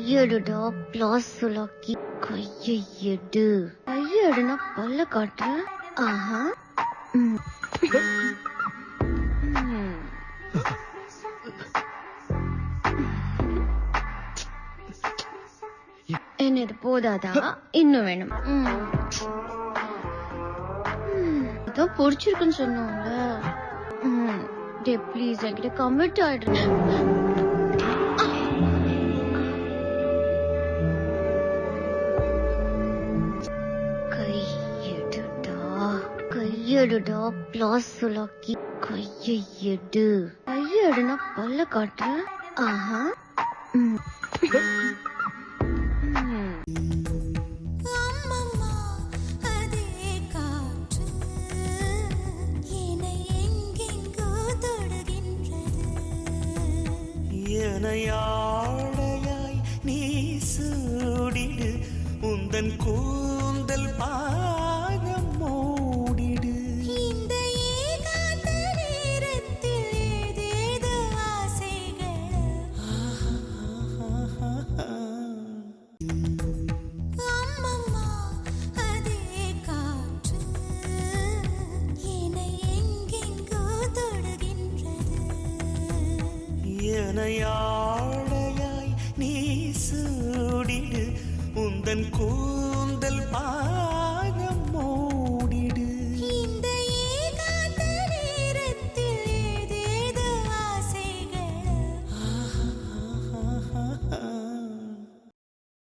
கையெடுடா பிளாஸ் சொல்லாக்கி கையெடு. கையெடுனா பல்ல காட்டுற. ஆஹா. என்ன இது போதாதா? இன்னும் வேணும். அதான் பொறிச்சிருக்குன்னு சொன்னோம்ல. டே ப்ளீஸ் என்கிட்ட கமிட் ஆயிடுறேன். கையெடுடா பிளாஸ் சொல்லாக்கி கையெடு. கையெடுனா பல்ல காட்டுற. ஆஹா. ஆடையாய் நீ சூடிடு உந்தன்